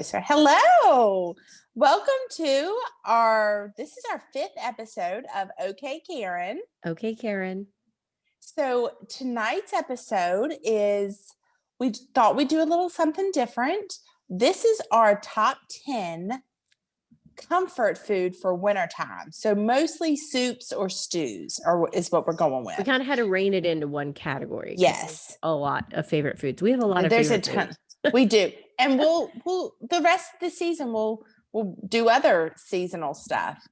closer. Hello. Welcome to this is our 5th episode of Okay Karen. Okay, Karen. So tonight's episode is, we thought we'd do a little something different. This is our top 10 comfort food for wintertime. So mostly soups or stews is what we're going with. We kind of had to rein it into one category. Yes. A lot of favorite foods. We have a lot of There's favorite a ton. foods. We do. And we'll the rest of the season we'll do other seasonal stuff.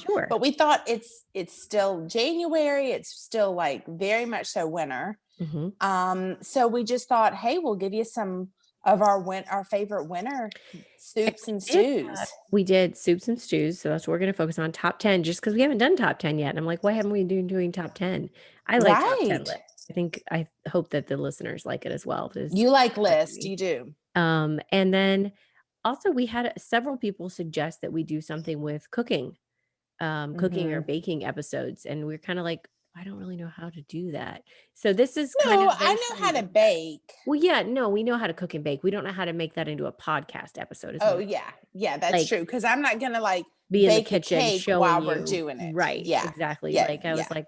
Sure. But we thought it's still January. It's still like very much so winter. Mm-hmm. So we just thought, hey, we'll give you some of our favorite winter soups and stews. We did soups and stews. So that's what we're going to focus on. Top 10, just because we haven't done top 10 yet. And I'm like, why haven't we been doing top 10? I like top 10 lists. I hope that the listeners like it as well. You like lists, you do. And then also we had several people suggest that we do something with cooking or baking episodes. And we're kind of like, I don't really know how to do that. So this is I know how to bake. Well, yeah, no, we know how to cook and bake. We don't know how to make that into a podcast episode. Yeah, that's true. Because I'm not gonna be in the kitchen showing while we're doing it. Right. Yeah, exactly. Yeah, I was like,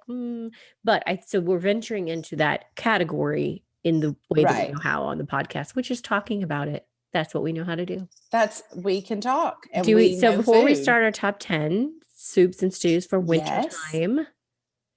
but so we're venturing into that category in the way that we know how on the podcast, which is talking about it. That's what we know how to do. We can talk. And before we start our top 10 soups and stews for winter time,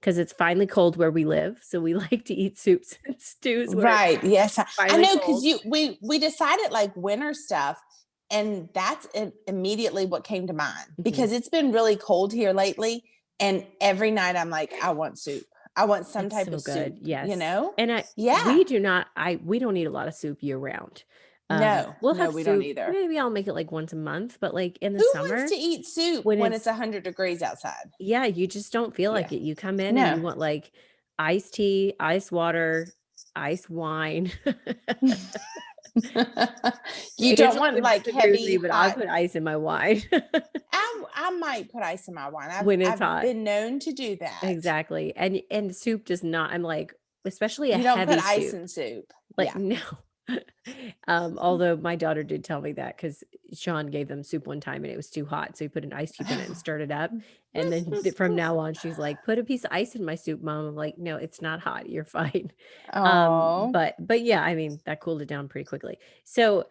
because it's finally cold where we live, so we like to eat soups and stews. Right? Yes, I know, because we decided like winter stuff. And that's immediately what came to mind, because it's been really cold here lately. And every night I'm like, I want soup. I want some type of soup. Yes. You know? And we don't eat a lot of soup year round. No, we'll have we soup. Don't either. Maybe I'll make it like once a month, but like in the summer. Who wants to eat soup when it's 100 degrees outside? Yeah, you just don't feel like it. You come in and you want like iced tea, ice water, ice wine. You don't want like heavy, but I'll put ice in my wine. I might put ice in my wine when it's hot. I've been known to do that. Exactly. And soup does not, I'm like, especially you don't put ice in soup. Like, no. Although my daughter did tell me that, because Sean gave them soup one time and it was too hot, so he put an ice cube in it and stirred it up, and then from now on she's like, put a piece of ice in my soup, Mom. I'm like, no, it's not hot, you're fine. But yeah, I mean, that cooled it down pretty quickly. So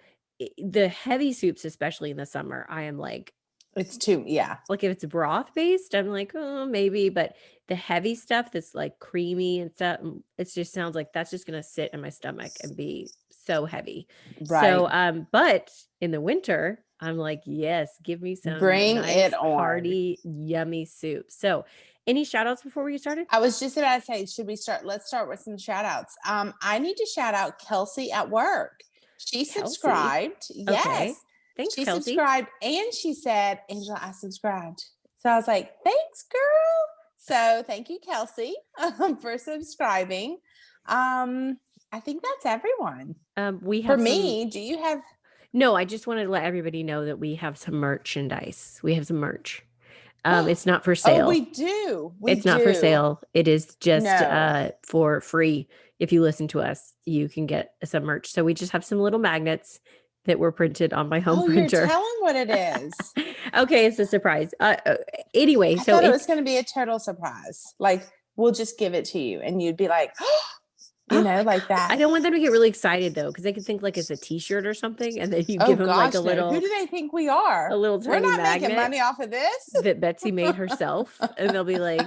the heavy soups, especially in the summer, I am like, it's too like if it's broth based, I'm like, oh, maybe. But the heavy stuff that's like creamy and stuff, it just sounds like that's just gonna sit in my stomach and be so heavy. Right. So but in the winter, I'm like, yes, give me some it on hearty, yummy soup. So any shout outs before we get started? I was just about to say, should we start? Let's start with some shout outs. I need to shout out Kelsey at work. She subscribed. Yes. Okay. Thanks, she Kelsey. Subscribed, and she said, Angela, I subscribed. So I was like, thanks, girl. So thank you, Kelsey, for subscribing. I think that's everyone. Do you have? No, I just wanted to let everybody know that we have some merchandise. We have some merch. It's not for sale. Oh, we do. It's not for sale. It is just for free. If you listen to us, you can get some merch. So we just have some little magnets that were printed on my home printer. You're telling what it is. Okay, it's a surprise. Anyway, I thought it was going to be a total surprise. Like, we'll just give it to you, and you'd be like, like that. I don't want them to get really excited though, because they could think like it's a T-shirt or something, and then you give them like a little. Who do they think we are? A little tiny magnet. We're not making money off of this. That Betsy made herself, and they'll be like,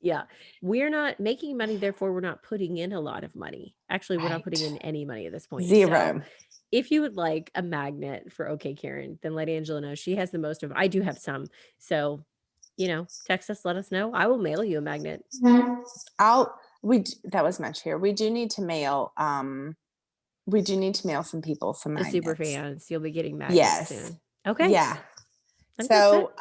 yeah, we're not making money, therefore we're not putting in a lot of money. Actually, we're not putting in any money at this point. Zero. So, if you would like a magnet for Okay Karen, then let Angela know. She has the most of. I do have some, so text us, let us know. I will mail you a magnet. That was my chair. We do need to mail. We do need to mail some people some magnets. The super fans. You'll be getting magnets soon. Okay. Yeah. So,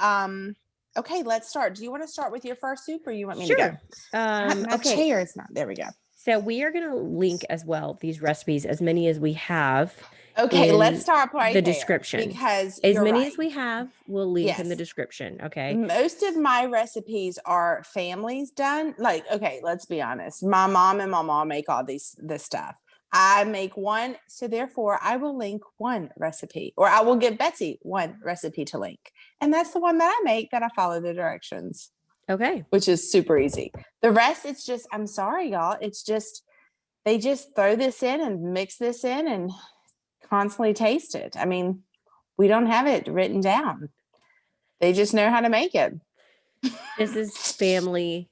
okay, let's start. Do you want to start with your first soup, or you want me to go? My chair is not. There we go. So we are going to link as well these recipes, as many as we have. Okay, let's start right the description, because as many as we have, we'll link in the description. Okay. Most of my recipes are families done. Like, okay, let's be honest. My mom and my mom make all this stuff. I make one, so therefore I will link one recipe, or I will give Betsy one recipe to link. And that's the one that I make that I follow the directions, Okay. which is super easy. The rest, it's just, I'm sorry, y'all. It's just, they just throw this in and mix this in and constantly taste it. I mean, we don't have it written down. They just know how to make it. This is family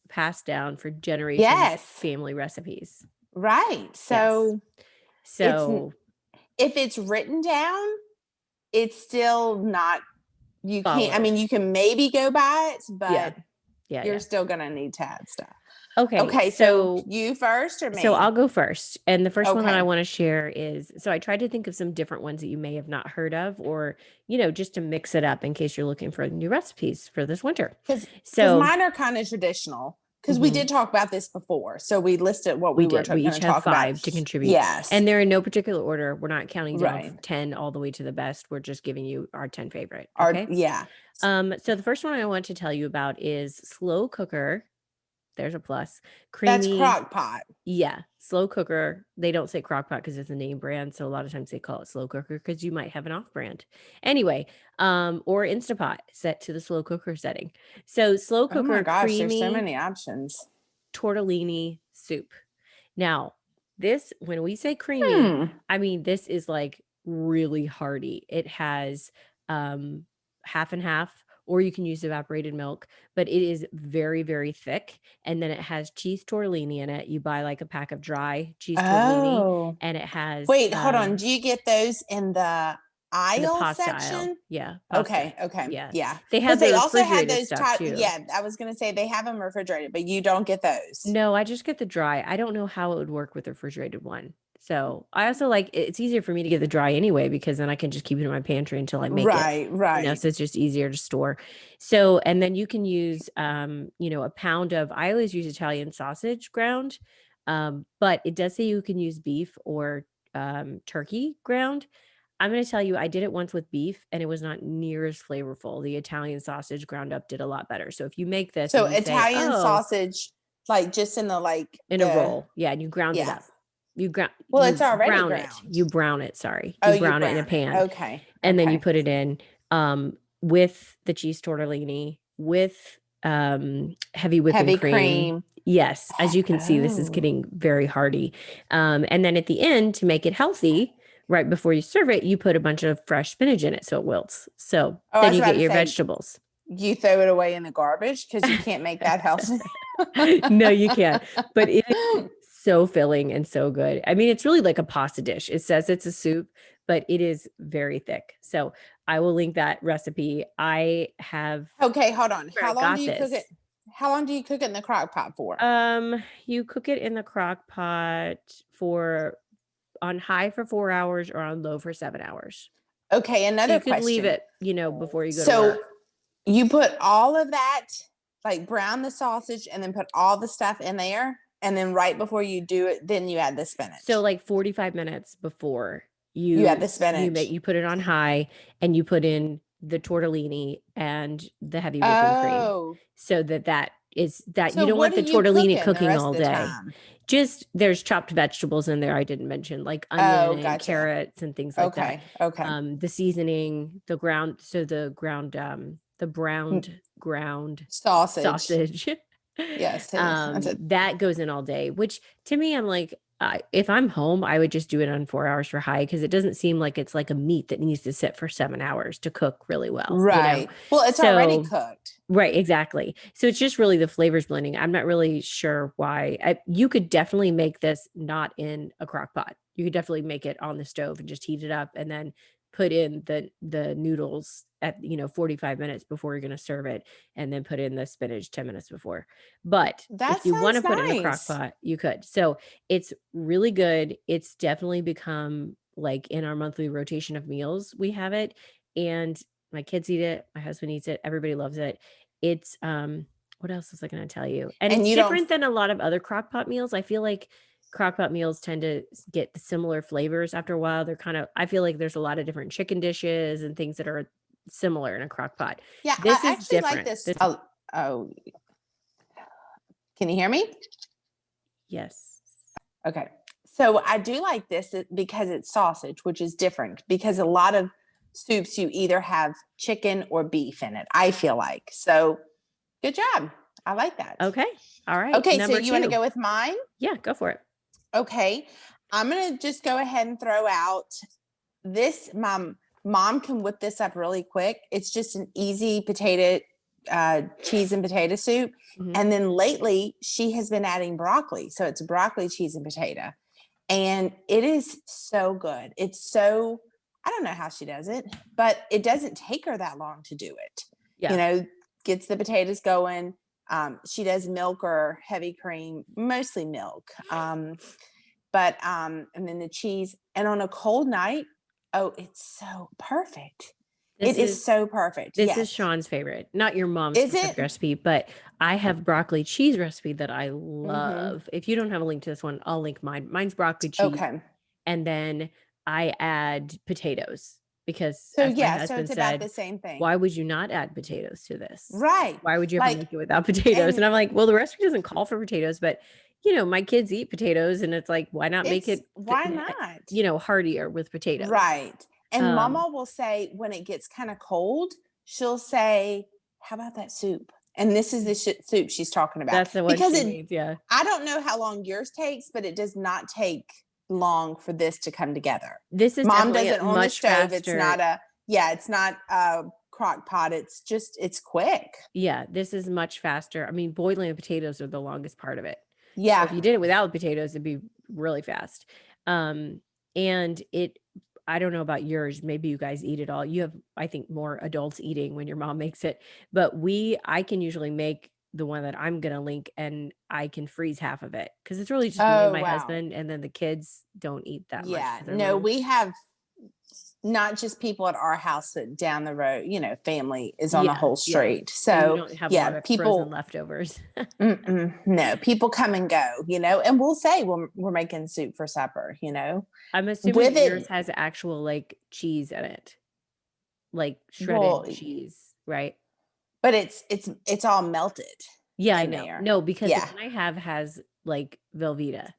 passed down for generations. Yes. Family recipes. Right. So, So if it's written down, it's still not, you can't, I mean, you can maybe go by it, but you're still going to need to add stuff. Okay. So you first or me? So I'll go first. And the first one that I want to share is, so I tried to think of some different ones that you may have not heard of, or, just to mix it up in case you're looking for new recipes for this winter. Because mine are kind of traditional. Because we did talk about this before. So we listed what we were going to talk about. 5 to contribute. Yes. And they're in no particular order. We're not counting down from 10 all the way to the best. We're just giving you our 10 favorite. Okay. So the first one I want to tell you about is slow cooker. There's a plus. Creamy. That's crock pot. Yeah. Slow cooker. They don't say crock pot because it's a name brand. So a lot of times they call it slow cooker because you might have an off brand. Anyway, or Instapot set to the slow cooker setting. So slow cooker. Oh my gosh, creamy, there's so many options. Tortellini soup. Now, this, when we say creamy, I mean, this is like really hearty. It has half and half, or you can use evaporated milk, but it is very, very thick. And then it has cheese tortellini in it. You buy like a pack of dry cheese tortellini, and it has. Wait, hold on. Do you get those in the aisle pasta section? Aisle. Yeah. Pasta. Okay. Yeah. They have they also have those stuff too. Yeah, I was gonna say they have them refrigerated, but you don't get those. No, I just get the dry. I don't know how it would work with the refrigerated one. So I also like, it's easier for me to get the dry anyway, because then I can just keep it in my pantry until I make it. Right. So it's just easier to store. So, and then you can use, a pound of, I always use Italian sausage ground. But it does say you can use beef or turkey ground. I'm going to tell you, I did it once with beef and it was not near as flavorful. The Italian sausage ground up did a lot better. So if you make this, so Italian sausage, like just in the in a roll. Yeah. And you ground it up. You ground. Well, it's already brown ground. It. You brown it. Sorry. You brown it in a pan. Okay. And then you put it in with the cheese tortellini, with heavy whipping cream. Yes. As you can see, this is getting very hearty. And then at the end, to make it healthy, right before you serve it, you put a bunch of fresh spinach in it so it wilts. So then you get your vegetables. You throw it away in the garbage because you can't make that healthy. No, you can't. But it is so filling and so good. I mean, it's really like a pasta dish. It says it's a soup, but it is very thick. So I will link that recipe. I have. Okay, hold on. How long do you cook it? How long do you cook it in the crock pot for? You cook it in the crock pot on high for 4 hours or on low for 7 hours. Okay, another question. You could leave it, before you go to work. You put all of that, like brown the sausage and then put all the stuff in there. And then right before you do it, then you add the spinach. So like 45 minutes before you add the spinach. You put it on high and you put in the tortellini and the heavy whipping cream. So that is that you don't want the tortellini cooking all day. Just there's chopped vegetables in there. I didn't mention like onion and carrots and things like that. Okay. The seasoning, the browned ground sausage. Yes. That goes in all day, which to me, I'm like, if I'm home, I would just do it on 4 hours for high, because it doesn't seem like it's like a meat that needs to sit for 7 hours to cook really well. Right. Well, it's already cooked. Right. Exactly. So it's just really the flavors blending. I'm not really sure why. You could definitely make this not in a crock pot. You could definitely make it on the stove and just heat it up and then put in the noodles at 45 minutes before you're going to serve it, and then put in the spinach 10 minutes before. But if you want to put it in a crock pot, you could. So it's really good. It's definitely become like in our monthly rotation of meals, we have it, and my kids eat it, my husband eats it, everybody loves it. It's what else was I going to tell you? And it's different than a lot of other crock pot meals. I feel like crockpot meals tend to get similar flavors after a while. I feel like there's a lot of different chicken dishes and things that are similar in a crock pot. Yeah, this I is actually different. Like this. Oh, can you hear me? Yes. Okay. So I do like this because it's sausage, which is different because a lot of soups you either have chicken or beef in it, I feel like. So good job. I like that. Okay. All right. Okay, so Number you want to two. go with mine? Yeah, go for it. Okay. I'm going to just go ahead and throw out this. Mom can whip this up really quick. It's just an easy potato, cheese and potato soup. Mhm. And then lately she has been adding broccoli. So it's broccoli, cheese, and potato. And it is so good. It's so, I don't know how she does it, but it doesn't take her that long to do it. Yeah. You know, gets the potatoes going. She does milk or heavy cream, mostly milk. And then the cheese. And on a cold night, oh, it's so perfect. It is so perfect. This Yes. is Sean's favorite, not your mom's Is specific it? recipe, but I have broccoli cheese recipe that I love. If you don't have a link to this one, I'll link mine. Mine's broccoli cheese. Okay. And then I add potatoes because, So as my yeah, so husband it's about said, the same thing. why would you not add potatoes to this? Right. Why would you ever Like, make it without potatoes? and And I'm like, well, the recipe doesn't call for potatoes, but you know, my kids eat potatoes, and it's like, why not make it, why not? you know, heartier with potatoes? Right. And Um, mama will say when it gets kind of cold, she'll say, how about that soup? And this is the soup she's talking about. That's the one because she needs. Yeah. I don't know how long yours takes, but it does not take long for this to come together. This is Mom does definitely it on the much stove. faster. It's not a crock pot. It's quick. Yeah, this is much faster. I mean, boiling the potatoes are the longest part of it. Yeah. So if you did it without potatoes, it'd be really fast. And I don't know about yours. Maybe you guys eat it all. You have, I think, more adults eating when your mom makes it. But I can usually make the one that I'm going to link, and I can freeze half of it because it's really just me and my husband. And then the kids don't eat that much. Yeah. No, we have not just people at our house, but down the road, you know, family is on the whole street. So you don't have a lot of frozen leftovers. No, people come and go, you know, and we'll say we're making soup for supper, you know. I'm assuming yours has actual like cheese in it, like shredded cheese, right? But it's all melted. Yeah, I know. No, because the one I have has like Velveeta.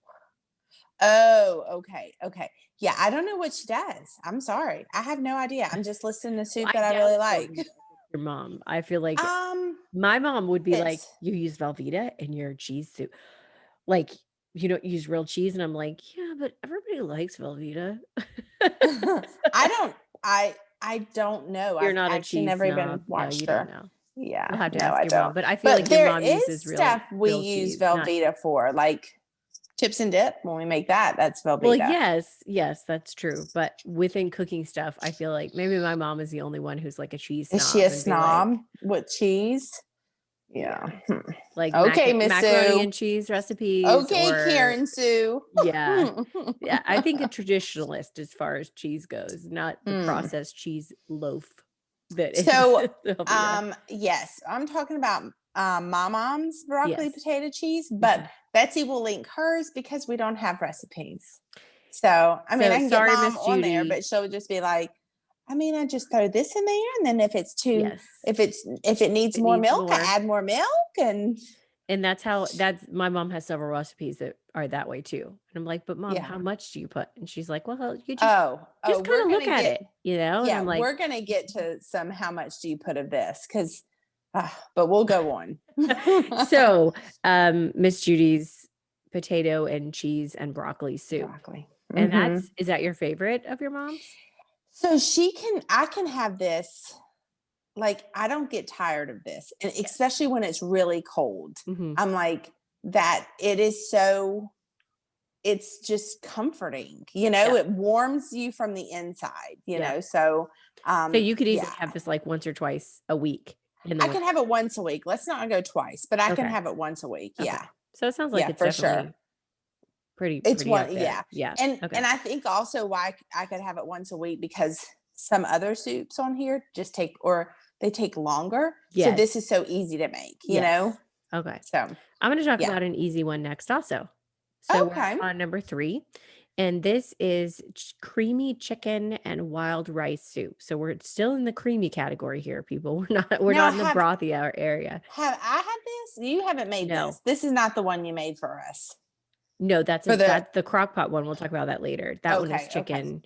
Oh, okay. Yeah, I don't know what she does. I'm sorry. I have no idea. I'm just listening to soup that I really like. Your mom. I feel like my mom would be like, you use Velveeta in your cheese soup. Like, you don't use real cheese. And I'm like, yeah, but everybody likes Velveeta. I don't know. You're not a cheese never snob. even watched her. Don't know. Yeah. You'll have to no, ask I your don't. mom. But I feel like your mom uses real stuff we real use cheese, Velveeta for, like chips and dip. When we make that, that's Velveeta. Well, yes, that's true. But within cooking stuff, I feel like maybe my mom is the only one who's like a cheese snob. Is she a snob with cheese? Yeah. Like okay, Miss macaroni Sue. and cheese recipes. Okay, Karen Sue. Yeah. I think a traditionalist as far as cheese goes, not the processed cheese loaf. So yes, I'm talking about my mom's broccoli potato cheese, but Betsy will link hers because we don't have recipes. So I mean, I can get mom on there, but she'll just be like, I mean, I just throw this in there, and then if it's if it needs more milk, I add more milk, and that's my mom has several recipes that are that way too. And I'm like, but mom, how much do you put? And she's like, well, you just kind of look at it, you know? Yeah, and I'm like, we're gonna get to some how much do you put of this? Because but we'll go on. So Miss Judy's potato and cheese and broccoli soup. And is that your favorite of your mom's? So I can have this, like, I don't get tired of this. And especially when it's really cold. I'm like, that it is so, it's just comforting, you know, it warms you from the inside, you know? So, so you could easily have this like once or twice a week. I can have it once a week. Let's not go twice, but I can have it once a week. Yeah. So it sounds like it's for definitely sure. Pretty one, yeah. And I think also why I could have it once a week because some other soups on here just take longer. So this is so easy to make, you know? Okay. So I'm going to talk about an easy one next also. So we're on number 3. And this is creamy chicken and wild rice soup. So we're still in the creamy category here, people. We're not in the brothy area. Have I had this? You haven't made this. This is not the one you made for us. No, For that's the crock pot one. We'll talk about that later. That one is okay. chicken.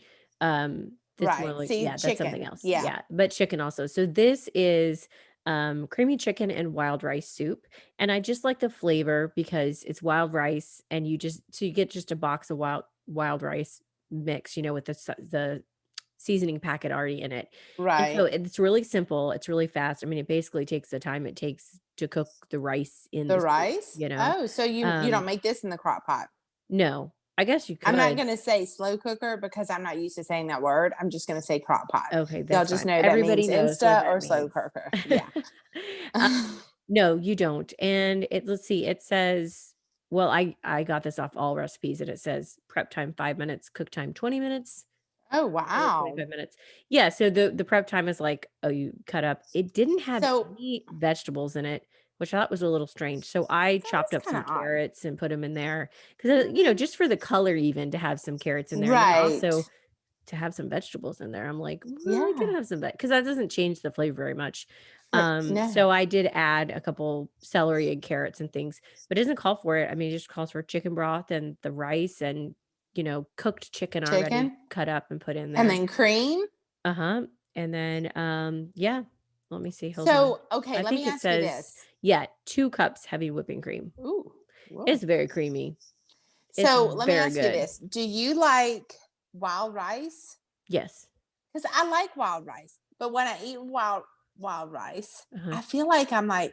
That's more Right. like, See, yeah, that's something chicken. else. Yeah. Yeah, but chicken also. So this is creamy chicken and wild rice soup. And I just like the flavor because it's wild rice and you get just a box of wild rice mix, with the seasoning packet already in it. And so Right. it's really simple. It's really fast. I mean, it basically takes the time it takes to cook the rice in The the soup, rice? Oh, so you don't Um, make this in the crock pot. no, I guess you I'm not could. gonna say slow cooker because I'm not used to saying that word. I'm just gonna say crock pot. Okay, Y'all that's just fine. know that Everybody means knows what Insta that or slow means. cooker. Yeah. Uh, no, you don't. And let's see, it says, well, I got this off all recipes and it says prep time 5 minutes, cook time 20 minutes Oh, or wow. 25 minutes. Yeah, so the prep time is like, oh, you cut up. It didn't have So any vegetables in it, which I thought was a little strange. So I that chopped is up kind some of odd. carrots and put them in there because, just for the color even to have some carrots in there. And then Right. also to have some vegetables in there. I'm like, well, I could Yeah. have some because that doesn't change the flavor very much. No. So I did add a couple celery and carrots and things, but it doesn't call for it. I mean, it just calls for chicken broth and the rice and cooked chicken already Chicken cut up and put in and there. then cream. Uh-huh. And then yeah, let me see. Hold on. So, okay, I let think me it ask you says, this. yeah, 2 cups heavy whipping cream. Ooh. Whoa. It's very creamy. It's So let me very ask you good. this. Do you like wild rice? Yes. Because I like wild rice, but when I eat wild rice, Uh-huh. I feel like I'm like,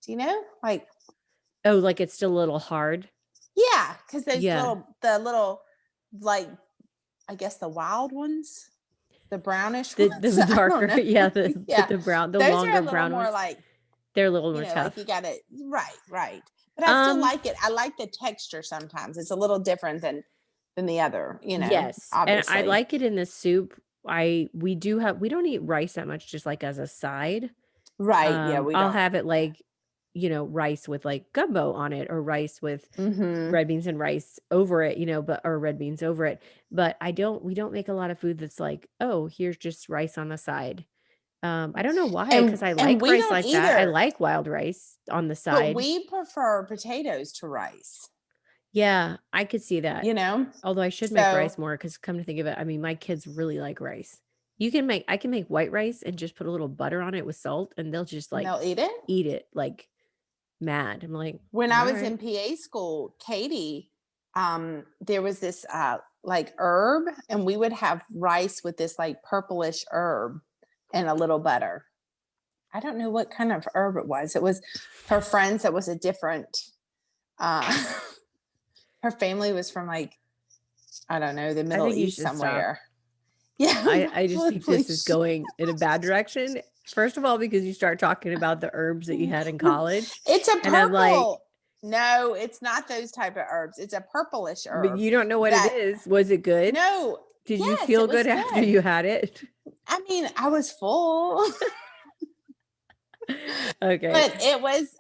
do you know? Like, Oh, like it's still a little hard. yeah, because those Yeah. little, like, I guess the wild ones, the brownish The ones. I don't darker, know. yeah, Yeah, the brown, the those are longer a little brown more ones, like, they're a little more like tough. you got it right, right. But I still Um, like it. I like the texture sometimes. It's a little different than the other, yes, and I obviously. like it in the soup. We don't eat rice that much just, like, as a side. Right. Yeah, we I'll don't. have it, like, rice with, like, gumbo on it or rice with Mm-hmm. red beans and rice over it, but or red beans over it, but we don't make a lot of food that's like, "Oh, here's just rice on the side." I don't know why, because I And like we rice don't like that. I either, like wild rice on the but side. we prefer potatoes to rice, Yeah, I could see that. you know? Although I should make So rice more because come to think of it, I mean, my kids really like rice. I can make white rice and just put a little butter on it with salt, and they'll just, and like, they'll eat it. eat it like mad. I'm like, When I was "Alright." in PA school, Katie, there was this like herb, and we would have rice with this like purplish herb and a little butter. I don't know what kind of herb it was. It was her friends that was a different uh her family was from like, I don't know, the I Middle think you East should stop. somewhere. Yeah, I just think this is please. going in a bad direction. First of all, because you start talking about the herbs that you had in college, It's a and I'm like, purple. No, it's not those type of herbs. It's a purplish "But herb you don't know what it that is. Was it good? no, Did you yes, it feel was good after good. you had it?" I mean, I was full, Okay. but it was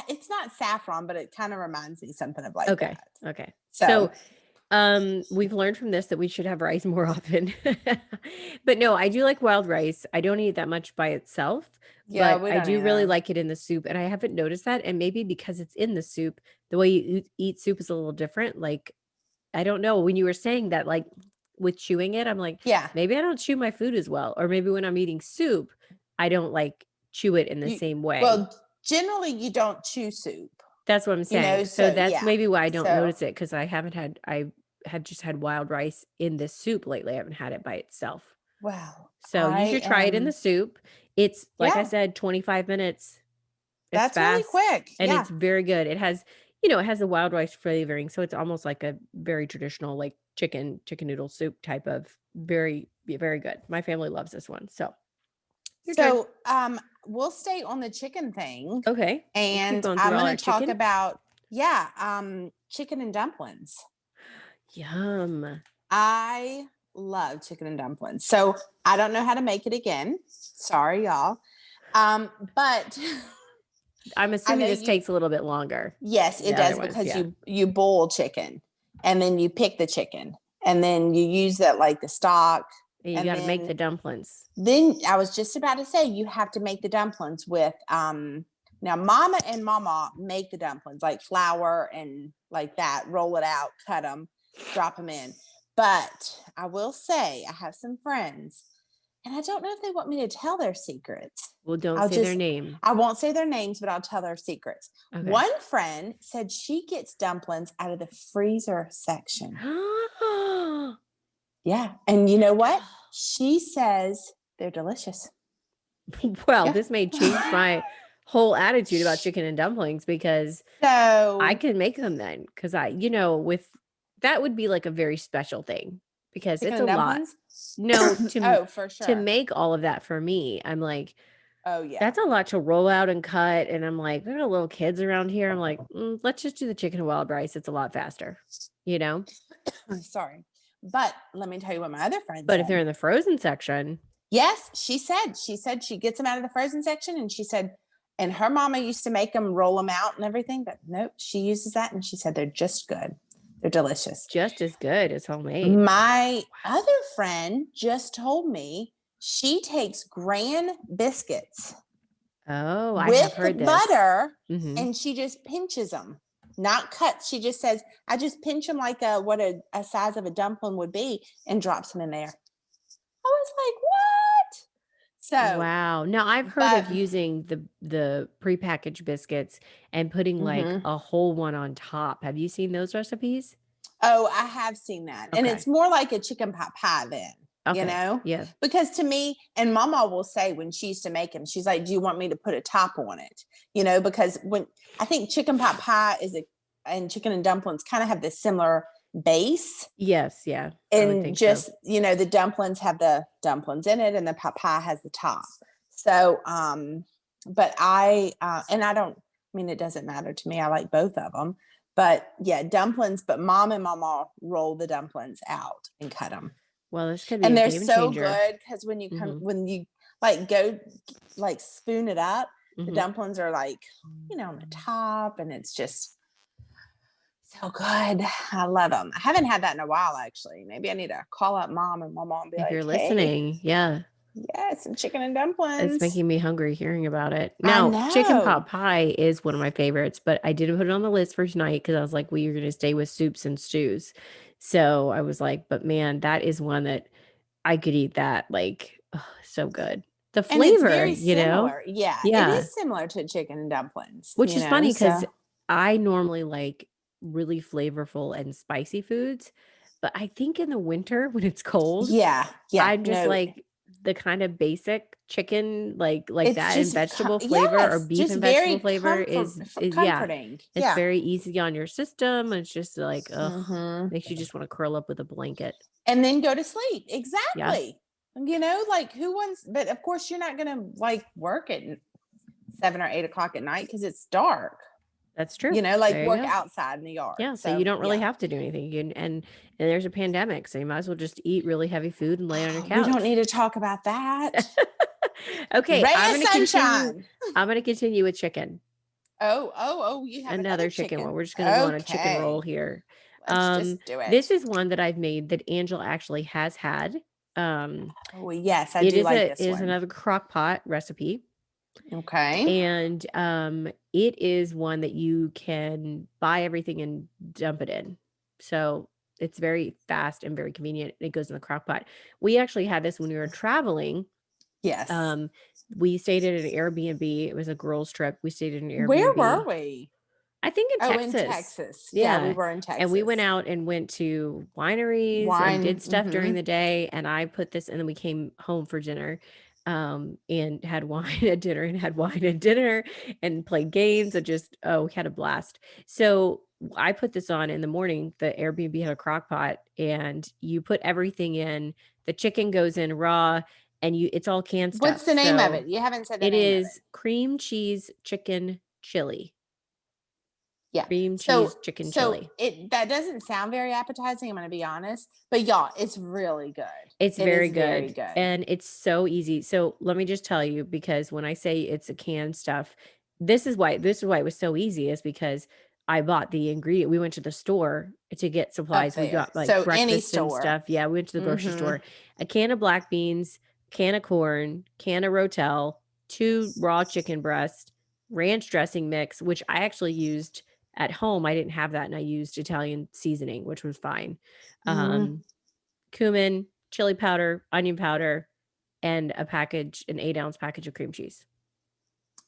it's not saffron, but it kind of reminds me something of like Okay. that. Okay. So So, we've learned from this that we should have rice more often. But no, I do like wild rice. I don't eat that much by itself, yeah, but we I don't do really either. like it in the soup, and I haven't noticed that, and maybe because it's in the soup, the way you eat soup is a little different. Like, I don't know, when you were saying that, like, with chewing it, I'm like, Yeah. maybe I don't chew my food as well, or maybe when I'm eating soup, I don't, like, chew it in the You same way. well, generally you don't chew soup, That's what I'm saying. So so that's yeah. maybe why I don't So notice it because I had just had wild rice in this soup lately. I haven't had it by itself. well, So you should try it in the soup. It's like I yeah, said, 25 minutes. It's that's really fast quick. and Yeah. it's very good. It has the wild rice flavoring, so it's almost like a very traditional like chicken noodle soup type of very good. My family loves this one. So, your turn. So we'll stay on the chicken thing, Okay. We'll keep and going through I'm all going our to talk chicken. about, yeah, chicken and dumplings. Yum. I love chicken and dumplings. So I don't know how to make it again. Sorry, y'all. But I'm I assuming know this you, takes a little bit longer. yes, The it other does, ones, because yeah. you boil chicken and then you pick the chicken and then you use that like the stock. And you And gotta make the dumplings. then I was just about to say you have to make the dumplings with Now, mama and mama make the dumplings, like flour and like that, roll it out, cut them, drop them in. But I will say, I have some friends, and I don't know if they want me to tell their secrets. Well, don't say their name. I won't say their names, but I'll tell their secrets. Okay. One friend said she gets dumplings out of the freezer section. Yeah. And you know what? She says they're delicious. Well, Yeah. this may change my whole attitude about chicken and dumplings, because So I can make them then. Because that would be like a very special thing, because chicken it's a and lot. dumplings? No, For sure. to make all of that for me, I'm like, Oh yeah. that's a lot to roll out and cut. And I'm like, there are little kids around here. I'm like, let's just do the chicken and wild rice. It's a lot faster, Sorry. But let me tell you what my other friend But said. if they're in the frozen section. Yes, she said she gets them out of the frozen section, and she said, and her mama used to make them, roll them out and everything, but nope, she uses that, and she said they're just good. They're delicious. Just as good as homemade. My other friend just told me she takes Gran biscuits. Oh, I have heard with this. butter, and she just pinches them, not cuts. She just says, I just pinch them like what a size of a dumpling would be, and drops them in there. I was like, what? So wow. Now I've heard of using the prepackaged biscuits and putting like a whole one on top. Have you seen those recipes? Oh, I have seen that. Okay. And it's more like a chicken pot pie then. Okay. Yeah. Because to me, and mama will say when she used to make them, she's like, do you want me to put a top on it? Because when I think chicken pot pie and chicken and dumplings kind of have this similar base. Yes. Yeah. And just, the dumplings have the dumplings in it, and the pot pie has the top. So, but it doesn't matter to me. I like both of them. But yeah, dumplings, but mom and mama roll the dumplings out and cut them. Well, this could be and a they're game so changer. Good because when you come, when you like go like spoon it up, the dumplings are like, on the top, and it's just so good. I love them. I haven't had that in a while, actually. Maybe I need to call up mom and mama and be if you're listening, yeah. Yes, and chicken and dumplings. It's making me hungry hearing about it. Now, chicken pot pie is one of my favorites, but I didn't put it on the list for tonight because I was like, you're going to stay with soups and stews. So I was like, but man, that is one that I could eat that so good. The flavor, similar. Yeah, it is similar to chicken and dumplings. Which is funny because I normally like really flavorful and spicy foods, but I think in the winter when it's cold, I'm just like the kind of basic chicken like that, and vegetable flavor or beef and vegetable flavor is comforting. It's very easy on your system. It's just like makes you just want to curl up with a blanket and then go to sleep. Exactly. Like who wants, but of course you're not gonna like work at 7 or 8 o'clock at night because it's dark. That's true. Work outside in the yard. Yeah. So you don't really have to do anything. And there's a pandemic, so you might as well just eat really heavy food and lay on your couch. We don't need to talk about that. Okay. I'm going to continue with chicken. Oh, you have another chicken one. We're just going to go on a chicken roll here. Let's just do it. This is one that I've made that Angela actually has had. Yes, I do like this one. It is another crock pot recipe. Okay. And it is one that you can buy everything and dump it in. So it's very fast and very convenient. It goes in the crock pot. We actually had this when we were traveling. Yes. We stayed at an Airbnb. It was a girls' trip. We stayed at an Airbnb. Where were we? I think in Texas. In Texas. Yeah, we were in Texas. And we went out and went to wineries and did stuff during the day. And I put this, and then we came home for dinner. And had wine at dinner and played games and just, we had a blast. So I put this on in the morning. The Airbnb had a crock pot, and you put everything in. The chicken goes in raw, and it's all canned stuff. What's the name of it? You haven't said the name of it. It is cream cheese chicken chili. Yeah. Cream cheese chicken chili. That doesn't sound very appetizing, I'm going to be honest. But y'all, it's really good. It's very good. And it's so easy. So let me just tell you, because when I say it's a canned stuff, this is why it was so easy, is because I bought the ingredient. We went to the store to get supplies. We got breakfast and stuff. Yeah, we went to the grocery store. A can of black beans, can of corn, can of Rotel, 2 raw chicken breasts, ranch dressing mix, which I actually used at home. I didn't have that, and I used Italian seasoning, which was fine. Cumin, chili powder, onion powder, and an 8-ounce package of cream cheese.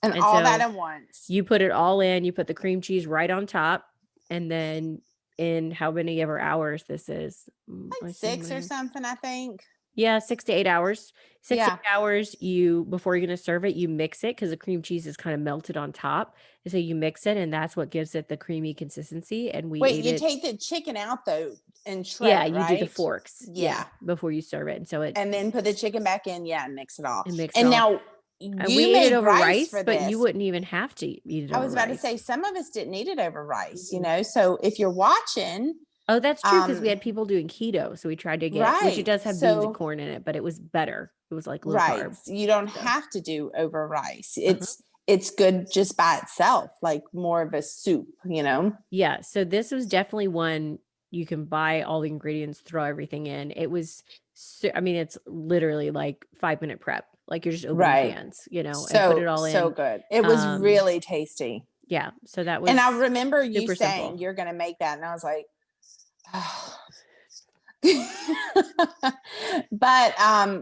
And And all so that at once. you put it all in, you put the cream cheese right on top, and then in how many ever hours this is? Like 6 or something, I think. Yeah, 6 to 8 hours. 6 to Yeah. 8 hours, before you're gonna serve it, you mix it because the cream cheese is kind of melted on top. And so you mix it, and that's what gives it the creamy consistency. And we Wait, ate you it. take the chicken out though and shred Yeah, it, you do the right? forks. Yeah. Before you serve it. And so it And then put the chicken back in, and mix it all. and mix it And all. now And we you ate it made over rice for but you this. wouldn't even have to eat it I over was about to rice. say some of us didn't eat it over rice, So if you're watching, Oh, that's true, because we had people doing keto, so we tried to get, which it right. does have beans and corn in it, but it was better. It was like low Right. carb. You don't have to do over rice. It's good just by itself, like more of a soup, Yeah. So this was definitely one you can buy all the ingredients, throw everything in. It was, it's literally like 5-minute prep. Like you're just opening cans, and put it all in. So good. It was really tasty. Yeah. So that was, and I remember you super saying simple. You're going to make that. And I was like, oh. But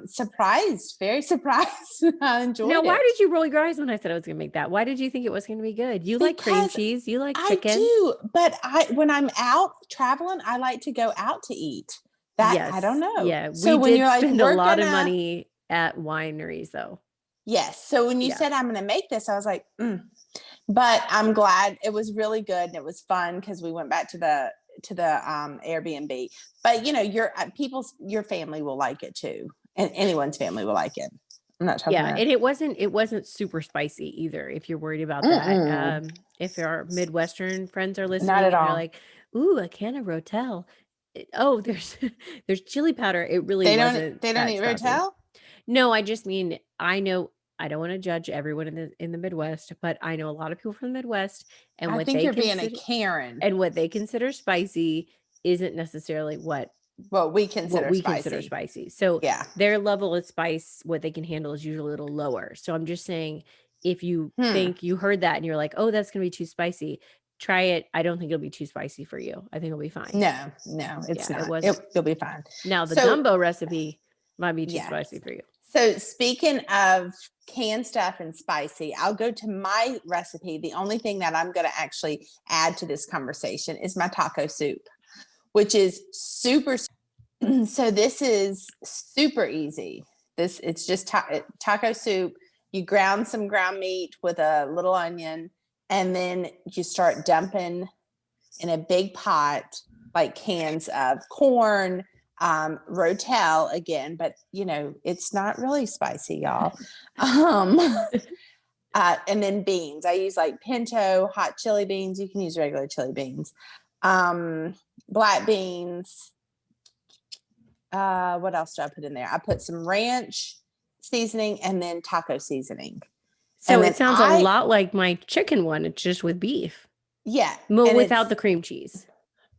surprised, very surprised. I enjoyed it. Now, why did you roll your eyes when I said I was going to make that? Why did you think it was going to be good? You like cream cheese, you like chicken. I do, but when I'm out traveling, I like to go out to eat. That I don't know. Yeah, so we when did you're like, spend a lot of money at wineries, though. Yes. So when you said I'm going to make this, I was like, But I'm glad. It was really good, and it was fun because we went back to the Airbnb. But your family will like it too, and anyone's family will like it. I'm not talking about. And it wasn't super spicy either. If you're worried about that, if our Midwestern friends are listening, Not at all. They're like, "Ooh, a can of Rotel." Oh, there's chili powder. It really wasn't. They don't eat Rotel. No, I just mean I know. I don't want to judge everyone in the Midwest, but I know a lot of people from the Midwest, and I think you're being a Karen. And what they consider spicy isn't necessarily what we consider spicy. So their level of spice, what they can handle, is usually a little lower. So I'm just saying, if you think you heard that and you're like, oh, that's going to be too spicy, try it. I don't think it'll be too spicy for you. I think it'll be fine. No, it's not. It'll be fine. Now the gumbo recipe might be too spicy for you. So speaking of canned stuff and spicy, I'll go to my recipe. The only thing that I'm going to actually add to this conversation is my taco soup, which is super. So this is super easy. It's just taco soup. You ground some ground meat with a little onion, and then you start dumping in a big pot like cans of corn, Rotel again, but it's not really spicy, y'all. And then beans. I use like pinto hot chili beans. You can use regular chili beans. Black beans. What else do I put in there? I put some ranch seasoning and then taco seasoning. So it sounds a lot like my chicken one. It's just with beef. Yeah. Well, without the cream cheese.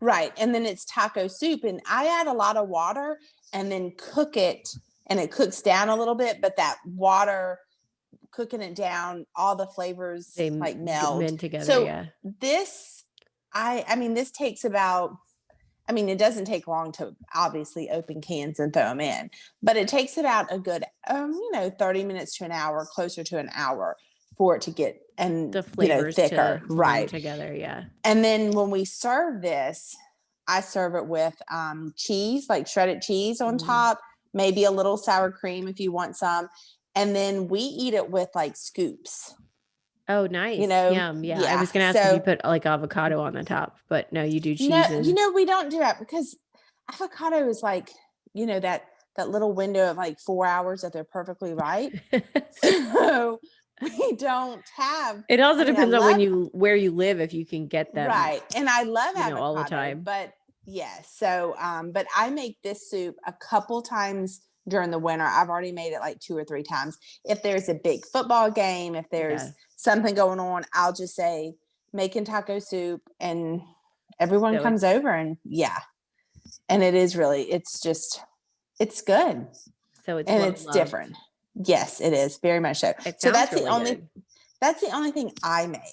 Right. And then it's taco soup, and I add a lot of water and then cook it, and it cooks down a little bit, but that water cooking it down, all the flavors like meld together. So this, this takes about, it doesn't take long to obviously open cans and throw them in, but it takes about a good, 30 minutes to an hour, closer to an hour for it to get the flavors thicker, right? Together, yeah. And then when we serve this, I serve it with cheese, like shredded cheese on top, maybe a little sour cream if you want some, and then we eat it with like scoops. Oh, nice. Yum. Yeah. I was going to ask if you put like avocado on the top, but no, you do cheese. No, we don't do that because avocado is like, that little window of like 4 hours that they're perfectly ripe. So we don't have. It also depends on where you live, if you can get them. Right. And I love avocado all the time. But so, but I make this soup a couple times during the winter. I've already made it like 2 or 3 times. If there's a big football game, if there's something going on, I'll just say making taco soup, and everyone comes over, and and it is really, it's good. So it's different. Yes, it is very much so. So that's the only That's the only thing I make.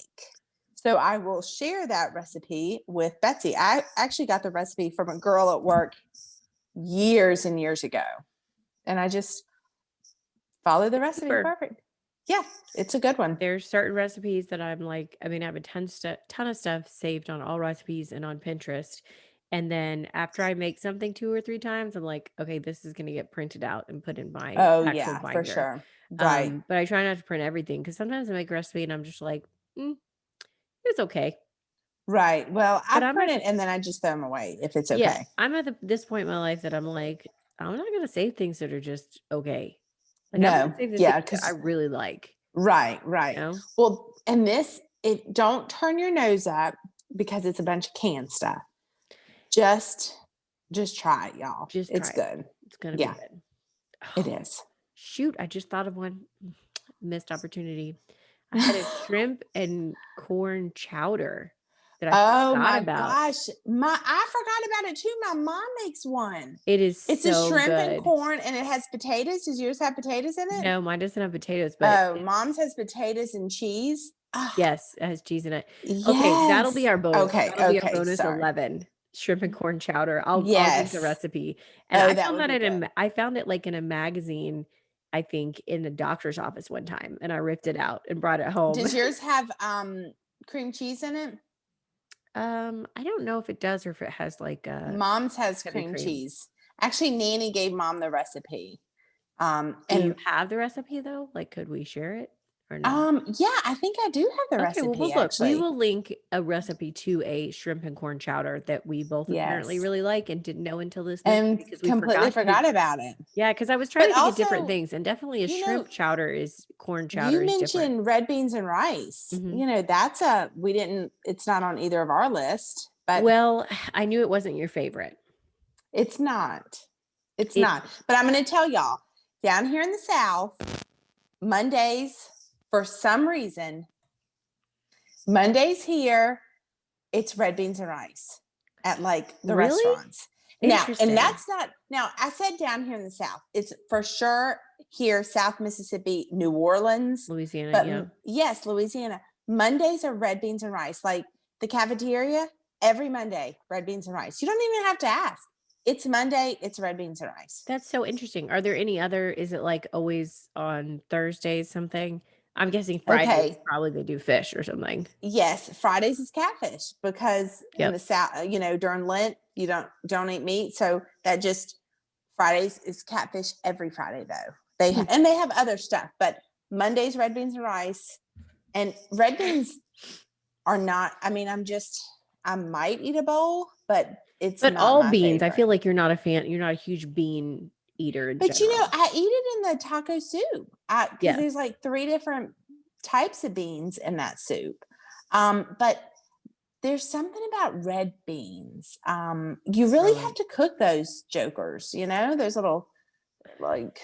So I will share that recipe with Betsy. I actually got the recipe from a girl at work years and years ago. And I just follow the recipe. Super. Perfect. Yeah, it's a good one. There's certain recipes that I'm like, I mean, I have a ton of stuff saved on all recipes and on Pinterest. And then after I make something 2 or 3 times, I'm like, okay, this is going to get printed out and put in my Oh, actual yeah, for binder. sure. Right. But I try not to print everything because sometimes I make a recipe and I'm just like, it's okay. Right. Well, I But I'm print at it and then I just throw them away if it's yeah, okay. I'm at this point in my life that I'm like, I'm not going to save things that are just okay. Like I'm going No. to save the things Yeah. that I Because, really like, right. you Right. know? Well, and this, it don't turn your nose up because it's a bunch of canned stuff. Just, just try it, y'all. Just try It's it. good. It's going to be Yeah, good. it is. Shoot, I just thought of one missed opportunity. I had a shrimp and corn chowder that I Oh forgot my about. gosh. I forgot about it too. My mom makes one. It is It's a so shrimp and good. corn and it has potatoes. Does yours have potatoes in it? No, mine doesn't have potatoes, but Oh, mom's has potatoes and cheese. Ah, yes, it has cheese in it. Okay, that'll be yes. our bonus. Okay, That'll be our okay, bonus sorry. 11. Shrimp and corn chowder. I'll link the Yes. recipe. And Oh, I that found would that be good. I found it like in a magazine, I think in the doctor's office one time, and I ripped it out and brought it home. Does yours have cream cheese in it? I don't know if it does or if it has like Mom's has heavy cream cream. cheese. Actually, Nanny gave mom the recipe. Do you And have the recipe though? Like, could we share it or no? yeah, I think I do have the Okay, well, recipe look. We actually. will link a recipe to a shrimp and corn chowder that we both apparently Yes. really like and didn't know until this minute And because we completely forgot to forgot about it. yeah, because I was trying But to think of different also, things, and definitely a you know, shrimp chowder is corn chowder you is different. mentioned red beans and rice. Mhm. You know, we didn't, it's not on either of our list, but Well, I knew it wasn't your favorite. it's not. It's It not. But I'm going to tell y'all down here in the South, Mondays, for some reason, Mondays here, it's red beans and rice at like the really? restaurants. Now, and Interesting. that's not, now I said down here in the South, it's for sure here, South Mississippi, New Orleans, Louisiana, but yeah. yes, Louisiana. Mondays are red beans and rice. Like the cafeteria, every Monday, red beans and rice. You don't even have to ask. It's Monday, it's red beans and rice. That's so interesting. Are there any other is it like always on Thursdays something? I'm guessing Fridays Okay. probably they do fish or something. Yes, Fridays is catfish because in Yep. the South, during Lent, you don't eat meat. So that just Fridays is catfish every Friday though. Hmm. They have other stuff, but Mondays red beans and rice. And red beans are not, I mean, I might eat a bowl, but it's But not all my beans, I favorite. feel like you're not a fan, you're not a huge bean eater in But general. I eat it in the taco soup because Yeah. there's like 3 different types of beans in that soup. But there's something about red beans. You really have Right. to cook those jokers, those little like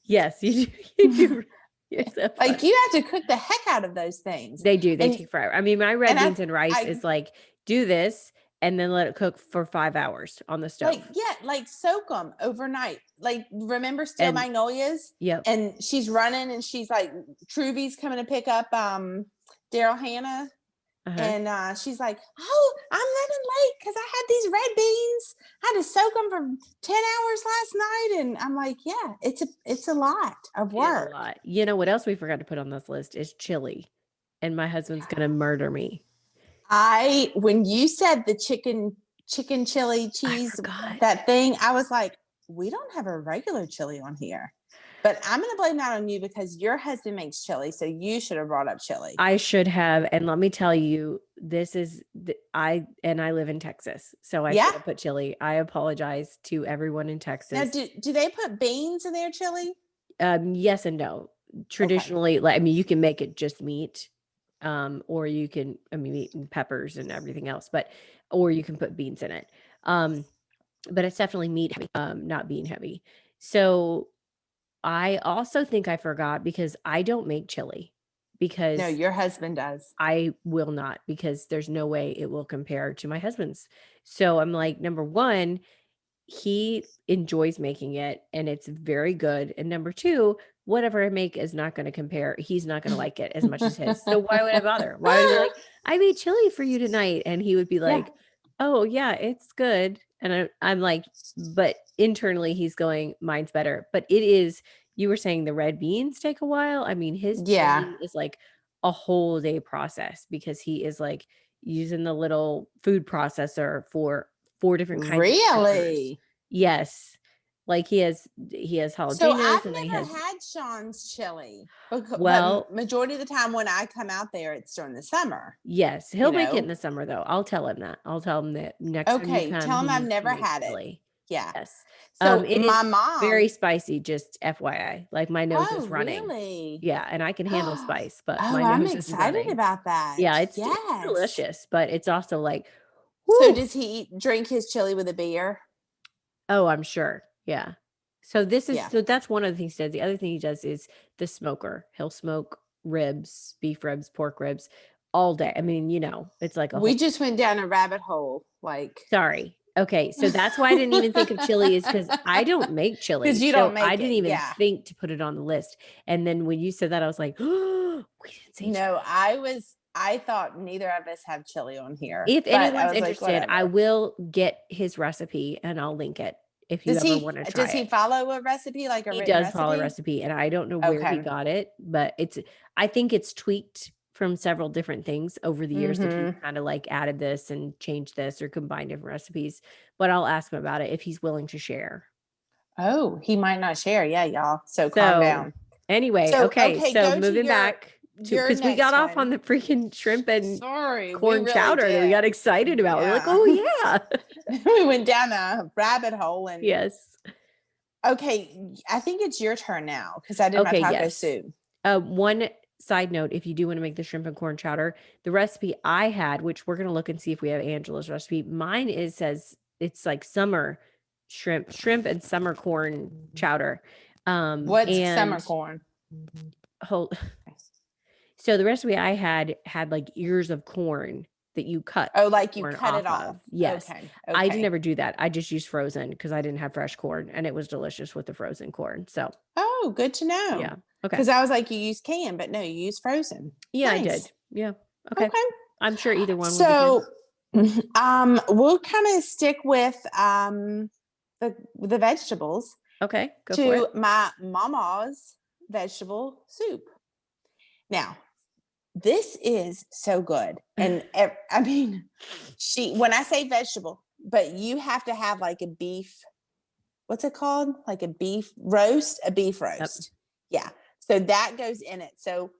Yes, you do. You do. You're so like funny. you have to cook the heck out of those things. They do, they And take forever. I mean, my red and beans and rice I is like, do this and then let it cook for 5 hours on the like, stove. yeah, like soak them overnight. Like, remember Steel And Magnolias? yep. And she's running and she's like, Truvy's coming to pick up Daryl Hannah. Uh-huh. And she's like, oh, I'm running late because I had these red beans. I had to soak them for 10 hours last night. And I'm like, yeah, it's a lot of It is a work. lot. You know what else we forgot to put on this list is chili. And my husband's gonna murder me. When you said the chicken chili I cheese, forgot. that thing, I was like, we don't have a regular chili on here. But I'm going to blame that on you because your husband makes chili. So you should have brought up chili. I should have, and let me tell you, this is I live in Texas, so I Yeah. should have put chili. I apologize to everyone in Now, Texas. do they put beans in their chili? Yes and no. Traditionally, like I mean, you can make it just meat, or you can, I mean, meat and peppers and everything else, but or you can put beans in it. But it's definitely meat heavy, not bean heavy. So I also think I forgot because I don't make chili No, because your husband does. I will not because there's no way it will compare to my husband's. So I'm like, number one, he enjoys making it and it's very good. And number two, whatever I make is not going to compare. He's not going to like it as much as his. So why would I bother? Why would I be like, I made chili for you tonight? And he would be Yeah. like, oh yeah, it's good. And I'm like, but internally he's going, mine's better. But it is, you were saying the red beans take a while. I mean, his Yeah. chili is like a whole day process because he is like using the little food processor for 4 different kinds of peppers. Really? Yes. Like he has So jalapenos I've and then he never has had Sean's chili, well, but majority of the time when I come out there, it's during the summer. yes, You he'll make it in know. the summer though. I'll tell him that. I'll tell him that next time you Okay, come, tell he him I've needs to never make had it. chili. Yeah. Yes. So It my is very mom. spicy, just FYI. Like my nose Oh, is running. really? Yeah, and I can handle spice, but Oh, my I'm nose is excited running. about that. Yeah, it's Yes. delicious, but it's also like, So whoo. does he drink his chili with a beer? Oh, I'm sure. Yeah. So this is Yeah. so that's one of the things he does. The other thing he does is the smoker. He'll smoke ribs, beef ribs, pork ribs all day. I mean, it's like a We whole just went down a rabbit hole, like. sorry. Okay, so that's why I didn't even think of chili is because I don't make chili. Because you So don't I make didn't it. even Yeah. think to put it on the list. And then when you said that, I was like, oh, we didn't say No, chili. I thought neither of us have chili on here. If But I anyone's was like, interested, I whatever. will get his recipe and I'll link it if you ever want to try Does he it. follow a recipe, like a He written does follow a recipe? recipe, and I don't know where he Okay. got it, but I think it's tweaked from several different things over the years that he's Mm-hmm. kind of like added this and changed this or combined different recipes. But I'll ask him about it if he's willing to share. Oh, he might not share. Yeah, y'all. So calm So down. anyway, So okay. okay, So go to moving back to your because we got next off on one. the freaking shrimp and Sorry, we corn really chowder that we got did. excited about. We're like, Yeah. oh yeah. We went down a rabbit hole and Yes. okay, I think it's your turn now because I did my Okay, taco yes. soup. One side note, if you do want to make the shrimp and corn chowder, the recipe I had, which we're going to look and see if we have Angela's recipe, mine says it's like summer shrimp and summer corn chowder. What's summer And corn? hold, so the recipe I had like ears of corn that you cut. Oh, like you Corn cut it off off. of. Yes. Okay. I did Okay. never do that. I just used frozen because I didn't have fresh corn and it was delicious with the frozen corn. So Oh, good to know. yeah. Okay. Because I was like, you use canned, but no, you use frozen. Yeah, I Nice. did. Yeah. Okay. Okay. I'm sure either one would be So good. we'll kind of stick with the vegetables Okay, go for to it. my mama's vegetable soup. Now, this is so good. And I mean, when I say vegetable, but you have to have like a beef, what's it called? Like a beef roast. Yeah. So that goes in it. So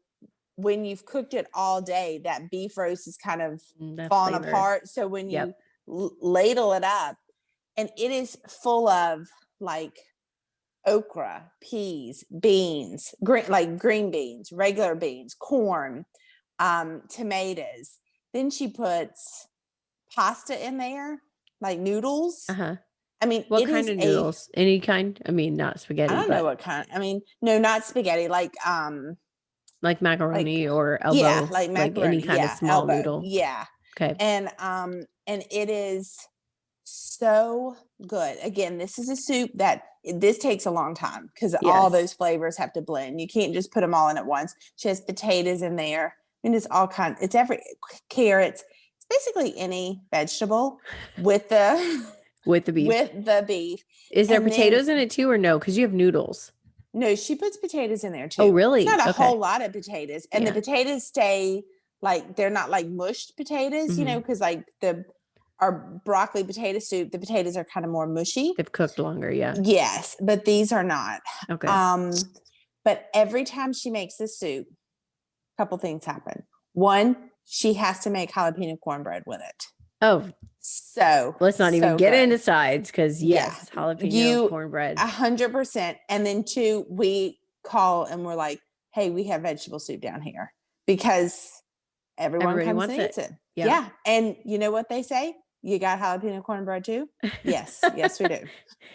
when you've cooked it all day, that beef roast is kind of That falling flavor. apart. So when you Yep. ladle it up, and it is full of like okra, peas, beans, green beans, regular beans, corn, tomatoes. Then she puts pasta in there, like noodles. Uh-huh. I mean, What it kind is of noodles? Any kind? I mean, not I spaghetti, don't know but what kind. I mean, no, not spaghetti. Like macaroni or yeah, elbow, like like any macaroni. kind of Yeah, small elbow. noodle. Yeah, Okay. and it is so good. Again, this is a soup that this takes a long time because all Yes. those flavors have to blend. You can't just put them all in at once. She has potatoes in there. I mean, it's all kinds. It's carrots. It's basically any vegetable with the With the beef. with the beef. Is there And then- potatoes in it too or no? Because you have noodles. No, she puts potatoes in there too. Oh, really? It's not a Okay. whole lot of potatoes. And Yeah. the potatoes stay like they're not like mushed potatoes, Mhm. because like our broccoli potato soup, the potatoes are kind of more mushy. They've cooked longer, yeah. Yes, but these are not. Okay. But every time she makes this soup, a couple things happen. One, she has to make jalapeno cornbread with it. Oh, so let's not even get good. into sides because yes, Yeah, jalapeno cornbread. 100%. And then two, we call and we're like, hey, we have vegetable soup down here because everybody comes wants and eats it. Yeah. Yeah. And you know what they say? You got jalapeno cornbread too? Yes. Yes, we do.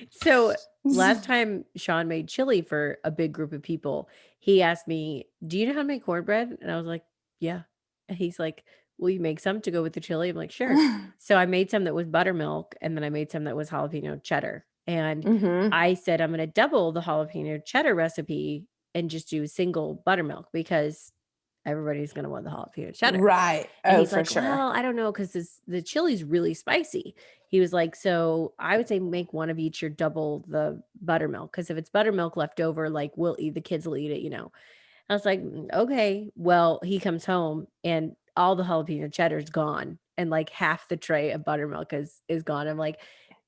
So last time Sean made chili for a big group of people, he asked me, do you know how to make cornbread? And I was like, yeah. And he's like, will you make some to go with the chili? I'm like, sure. So I made some that was buttermilk, and then I made some that was jalapeno cheddar. And Mm-hmm. I said, I'm going to double the jalapeno cheddar recipe and just do single buttermilk because everybody's going to want the jalapeno cheddar. Right. And Oh, he's for like, sure. well, I don't know, because the chili's really spicy. He was like, so I would say make one of each or double the buttermilk, because if it's buttermilk left over, like the kids will eat it. I was like, okay. Well, he comes home and all the jalapeno cheddar's gone, and like half the tray of buttermilk is gone. I'm like,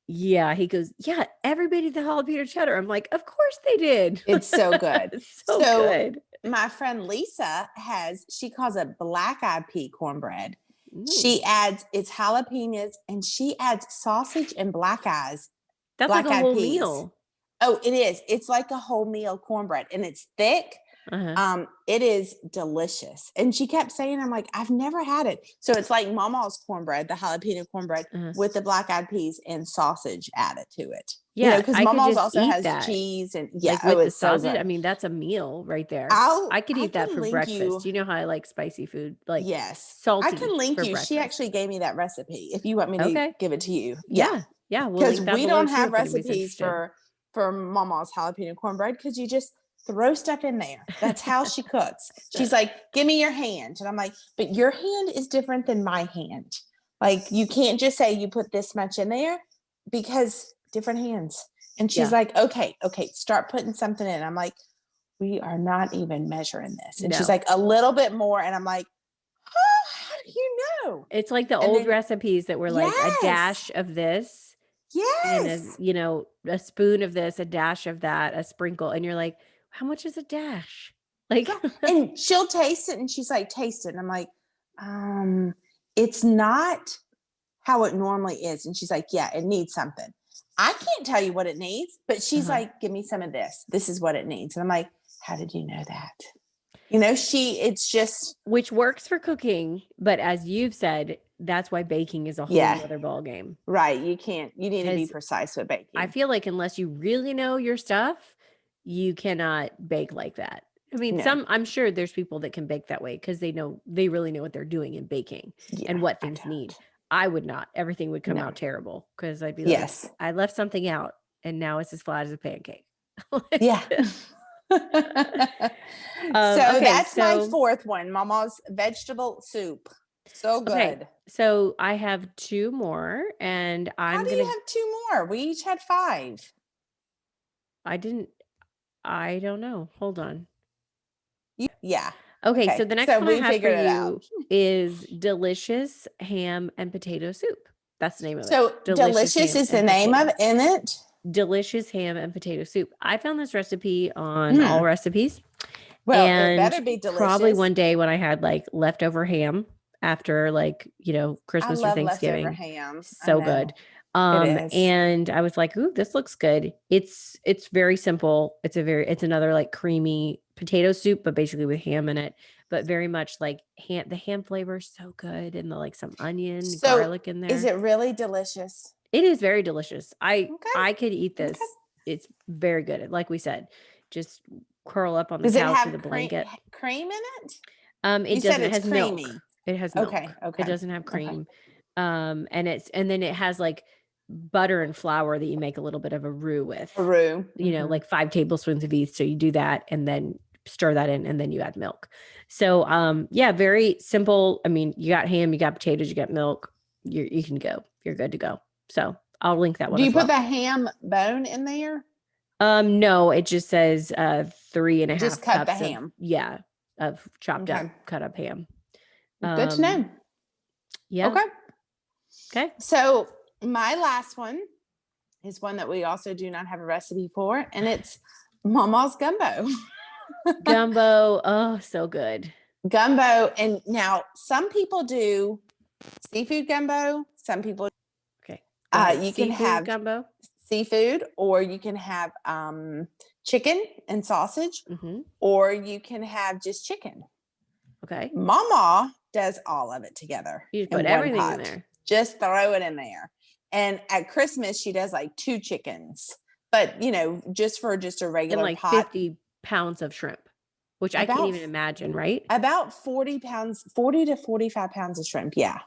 yeah. He goes, yeah, everybody did the jalapeno cheddar. I'm like, of course they did. It's so good. It's so So good. my friend Lisa she calls it black-eyed pea cornbread. Mm. It's jalapenos, and she adds sausage and black That's like a black-eyed whole peas. meal. Oh, it is. It's like a whole meal cornbread, and it's thick. Uh-huh. It is delicious. And she kept saying, I'm like, I've never had it. So it's like Mama's cornbread, the jalapeno cornbread Uh-huh. with the black-eyed peas and sausage added to it. Yeah, because I could Mama's just also eat has that. cheese and Like with the it's so sausage. I good. mean, that's a meal right there. I could I eat that can for link breakfast. you. You know how I like spicy food, like Yes, I salty can link for you. She breakfast. actually gave me that recipe. If you want me to Okay. give it to you, Yeah. We'll because link that we below don't too have if anybody's recipes interested. for Mama's jalapeno cornbread, because you just throw stuff in there. That's how she cooks. She's like, give me your hand. And I'm like, but your hand is different than my hand. Like, you can't just say you put this much in there, because different hands. And she's like, okay, start putting something in. I'm like, we are not even measuring this. And she's No. like, a little bit more. And I'm like, oh, how do you know? It's like the And old then- recipes that were like a Yes. dash of this and Yes. a spoon of this, a dash of that, a sprinkle. And you're like, how much is a dash? Like, And she'll taste it, and she's like, taste it. And I'm like, it's not how it normally is. And she's like, yeah, it needs something. I can't tell you what it needs, but she's like, give me some of this. This is what it needs. And I'm like, how did you know that? It's just, which works for cooking, but as you've said, that's why baking is a whole other ball game. Right. You need to be precise with baking. I feel like unless you really know your stuff, you cannot bake like that. I mean, I'm sure there's people that can bake that way because they really know what they're doing in baking and what things need. I would not. Everything would come out terrible because I'd be like, I left something out and now it's as flat as a pancake. So that's my fourth one, Mama's vegetable soup. So good. Okay, so I have two more, and How do you have two more? We each had 5. I don't know. Hold on. Yeah. Okay, so the next one I have for you is delicious ham and potato soup. That's the name of it. So delicious is the name of it. Delicious ham and potato soup. I found this recipe on All Recipes. Well, it better be delicious. Probably one day when I had like leftover ham after Christmas or Thanksgiving. Leftover ham. So good. It is. And I was like, ooh, this looks good. It's very simple. It's another like creamy potato soup, but basically with ham in it, but very much like the ham flavor is so good. And some onion, garlic in there. Is it really delicious? It is very delicious. I could eat this. Okay. It's very good. Like we said, just curl up on the couch with a blanket. Cream in it? It doesn't. It has milk. It has milk. Okay. It doesn't have cream. And then it has like butter and flour that you make a little bit of a roux with. Like 5 tablespoons of each. So you do that and then stir that in, and then you add milk. So very simple. I mean, you got ham, you got potatoes, you got milk. You can go. You're good to go. So I'll link that one. Do you put the ham bone in there? No, it just says 3.5 just cut cups the ham. Of chopped up, cut up ham. Good to know. Yeah. Okay. So my last one is one that we also do not have a recipe for, and it's Mama's gumbo. Gumbo. Oh, so good. Gumbo. And now some people do seafood gumbo. Some people you can have gumbo, seafood, or you can have chicken and sausage, or you can have just chicken. Okay. Mama does all of it together. You just put everything in there. Just throw it in there. And at Christmas, she does like 2 chickens, but just for a regular and like pot. 50 pounds of shrimp, which I can't even imagine, right? About 40 pounds, 40 to 45 pounds of shrimp. Yeah.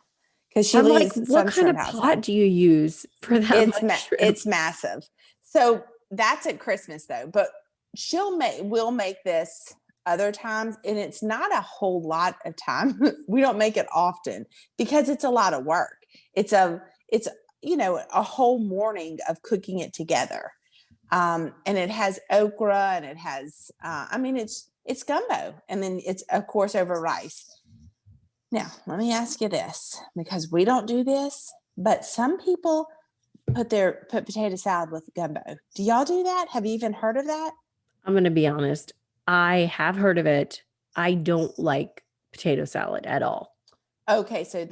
Because she I'm like, leaves what some kind of shrimp pot outside. do you use for that much shrimp? It's massive. So that's at Christmas though, but we'll make this other times, and it's not a whole lot of time. We don't make it often because it's a lot of work. It's a whole morning of cooking it together. And it has okra, and it has it's gumbo, and then it's of course over rice. Now, let me ask you this, because we don't do this, but some people put potato salad with gumbo. Do y'all do that? Have you even heard of that? I'm going to be honest. I have heard of it. I don't like potato salad at all. Okay, so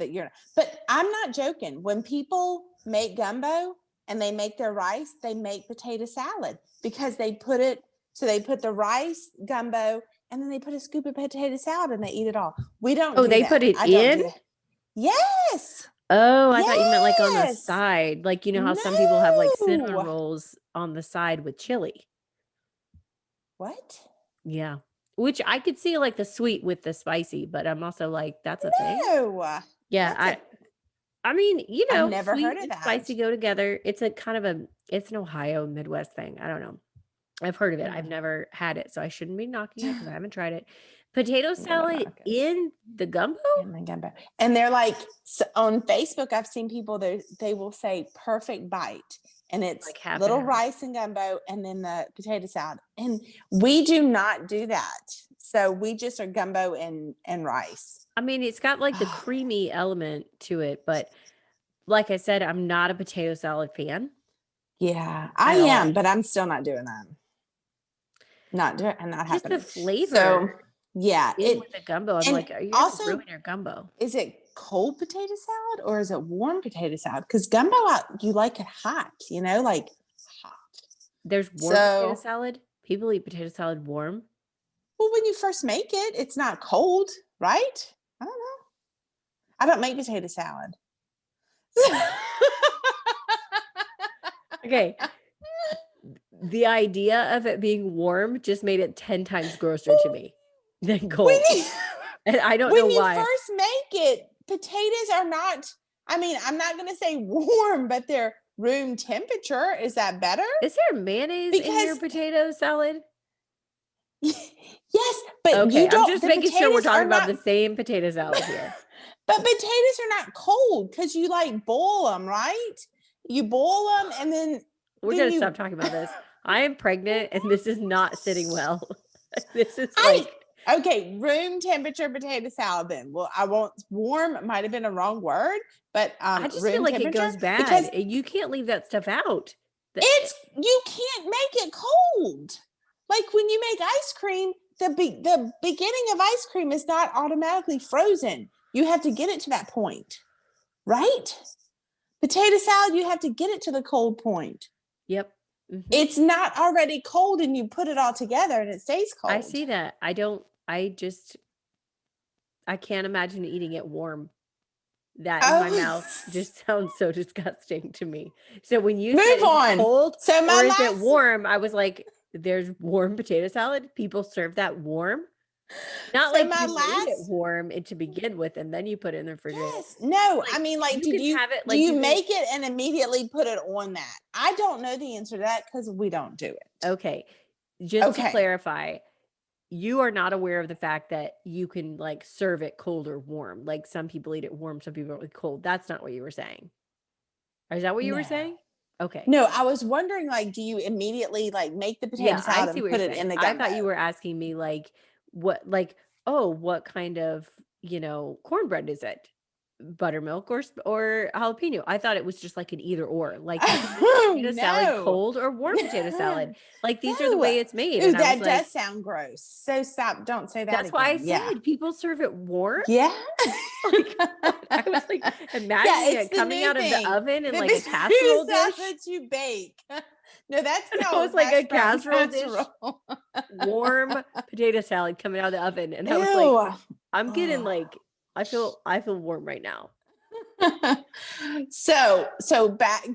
but I'm not joking. When people make gumbo and they make their rice, they make potato salad because they put the rice, gumbo, and then they put a scoop of potato salad and they eat it all. We don't do they that. put it I don't in? do that. Yes. Oh, I thought you meant like on the Yes. side. Like, you know how some people have like cinnamon No. rolls on the side with chili. What? Yeah. Which I could see like the sweet with the spicy, but I'm also like, that's a thing. No. Yeah. I mean, you I've know, never heard sweet of and that. spicy go together. It's a kind of it's an Ohio Midwest thing. I don't know. I've heard of it. I've never had it, so I shouldn't be knocking it because I haven't tried it. Potato salad in the gumbo? In the gumbo. And they're like, on Facebook, I've seen people, they will say perfect bite. And it's Like little rice and gumbo and then the potato salad. And we do not do that. So we just are gumbo and rice. I mean, it's got like the creamy element to it, but like I said, I'm not a potato salad fan. Yeah, I am, but I'm still not doing that. Not Just happening. the flavor. So yeah, with the gumbo. I'm like, you're also gonna ruin your gumbo. Is it cold potato salad or is it warm potato salad? Because gumbo, you like it hot, like hot. There's warm potato salad. People eat potato salad warm. Well, when you first make it, it's not cold, right? I don't know. I don't make potato salad. Okay. The idea of it being warm just made it 10 times grosser to me than cold. And I don't know why. When you first make it, potatoes are not, I'm not going to say warm, but they're room temperature. Is that better? Is there mayonnaise in your potato salad? Yes, but okay, I'm just making sure we're talking about the same potato salad here. But potatoes are not cold because you boil them, right? You boil them and then we're going to stop talking about this. I am pregnant and this is not sitting well. This is okay, room temperature potato salad then. Well, I won't, warm might have been a wrong word, but I just feel like it goes bad because you can't leave that stuff out. You can't make it cold. Like when you make ice cream, the beginning of ice cream is not automatically frozen. You have to get it to that point, right? Potato salad, you have to get it to the cold point. Yep. Mm-hmm. It's not already cold and you put it all together and it stays cold. I see that. I can't imagine eating it warm. That in my mouth just sounds so disgusting to me. So when you said it's cold or is it warm, I was like, there's warm potato salad. People serve that warm. Not like you made it warm to begin with and then you put it in the refrigerator. Yes. No, do you make it and immediately put it on that? I don't know the answer to that because we don't do it. Okay. Just to clarify, you are not aware of the fact that you can serve it cold or warm. Like some people eat it warm, some people eat it cold. That's not what you were saying. Or is that what you were saying? Okay. No, I was wondering, do you immediately make the potato salad and put it in the gumbo? I thought you were asking me what kind of, cornbread is it? Buttermilk or jalapeno. I thought it was just an either or, potato salad, cold or warm potato salad. These are the way it's made. Ooh, that does sound gross. So stop! Don't say that. That's why I said people serve it warm. Yeah. I was imagining it coming out of the oven in a casserole dish that you bake. No, that's it was a casserole dish. Warm potato salad coming out of the oven, and I was I'm getting I feel warm right now. So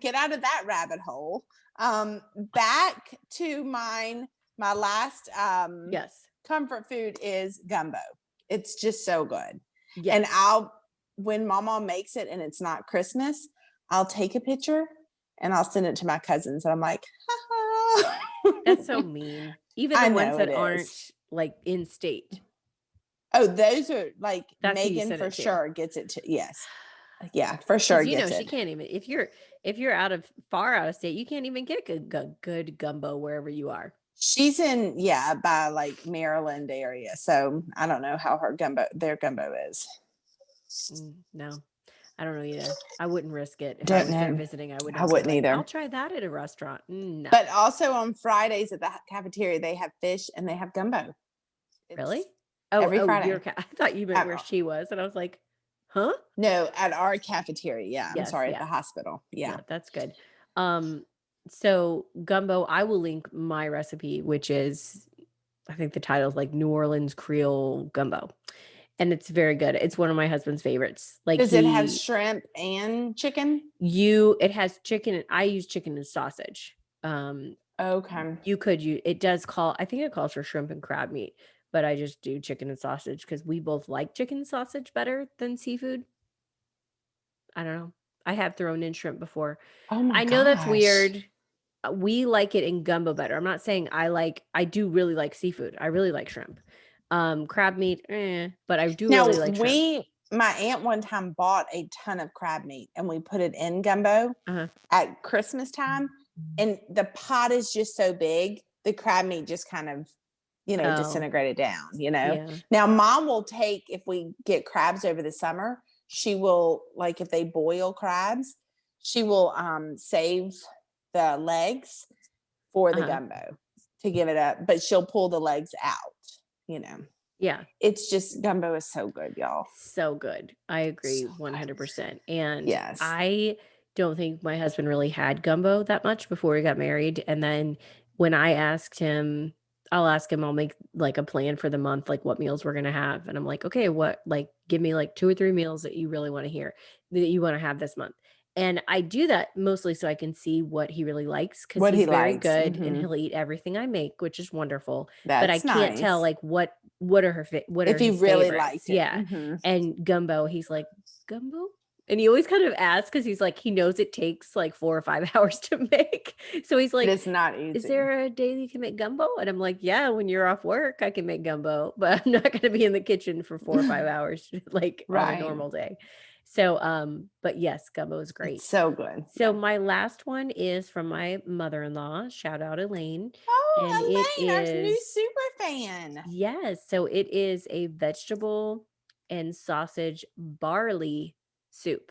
get out of that rabbit hole. Back to my last comfort food is gumbo. It's just so good. Yes. And when Mama makes it and it's not Christmas, I'll take a picture and I'll send it to my cousins. And I'm like, ha. That's so mean. Even I the ones know that it aren't is. like in state. Oh, those are like That's who you Megan send for it to. sure gets it to. Yes. Yeah, for sure You know, gets she it. can't even if you're far out of state, you can't even get good gumbo wherever you are. She's in, by like Maryland area. So I don't know how their gumbo is. No, I don't know either. I wouldn't risk it. If I Don't was there know. visiting, I would I not be wouldn't like, either. I'll try that at a restaurant. No. But also on Fridays at the cafeteria, they have fish and they have gumbo. Really? It's Oh, every Friday. I thought you meant where she was. And I was like, huh? No, at our cafeteria. Yeah. I'm Yes, sorry, yeah. at the hospital. Yeah. No, that's good. So gumbo, I will link my recipe, which is, I think the title is like New Orleans Creole gumbo. And it's very good. It's one of my husband's favorites. Like, Does it have shrimp and chicken? It has chicken, and I use chicken and sausage. Okay. I think it calls for shrimp and crab meat, but I just do chicken and sausage because we both like chicken and sausage better than seafood. I don't know. I have thrown in shrimp before. Oh my I know that's gosh. weird. We like it in gumbo better. I'm not saying I do really like seafood. I really like shrimp. Crab meat, but I do really like shrimp. My aunt one time bought a ton of crab meat and we put it in gumbo at Christmas time. And the pot is just so big, the crab meat just kind of, disintegrated down, Yeah. Now Mom will take, if we get crabs over the summer, she will, like if they boil crabs, she will save the legs for the gumbo to give it up, but she'll pull the legs out, Yeah. It's just, gumbo is so good, y'all. So good. I agree 100%. And yes, I don't think my husband really had gumbo that much before we got married. And then when I asked him, I'll make like a plan for the month, like what meals we're going to have. And I'm like, okay, give me like 2 or 3 meals that you really want to that you want to have this month. And I do that mostly so I can see what he really likes, because he's very good and he'll eat everything I make, which is wonderful. But I can't tell like what are if he really likes it. Yeah. And gumbo, he's like, gumbo? And he always kind of asks because he's like, he knows it takes like 4 or 5 hours to make. So he's like, it's not easy. Is there a day that you can make gumbo? And I'm like, yeah, when you're off work, I can make gumbo, but I'm not going to be in the kitchen for 4 or 5 hours like on a normal day. So, but yes, gumbo is great. It's so good. So my last one is from my mother-in-law. Shout out Elaine. Oh, Elaine, our new super fan. Yes. So it is a vegetable and sausage barley soup.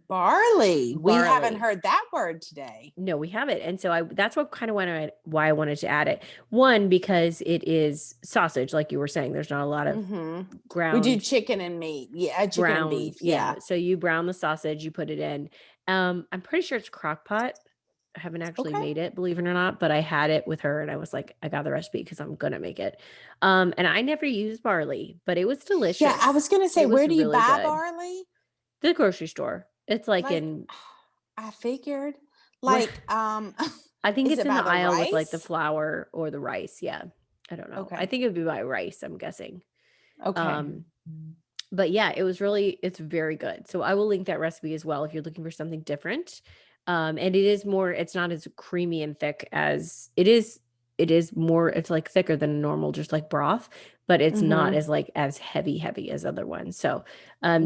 Barley. We haven't heard that word today. No, we haven't. And so that's what kind of why I wanted to add it. One, because it is sausage, like you were saying. There's not a lot of ground. We do chicken and meat. Yeah, chicken and beef. Yeah. So you brown the sausage, you put it in. I'm pretty sure it's crock pot. I haven't actually made it, believe it or not, but I had it with her and I was like, I got the recipe because I'm going to make it. And I never used barley, but it was delicious. Yeah, I was going to say, where do you buy barley? The grocery store. It's like I figured like, I think it's in the aisle with like the flour or the rice. Yeah. I don't know. I think it would be by rice, I'm guessing. Okay. But yeah, it's very good. So I will link that recipe as well if you're looking for something different. And it's not as creamy and thick as it is more, it's like thicker than normal, just like broth, but it's not as heavy as other ones. So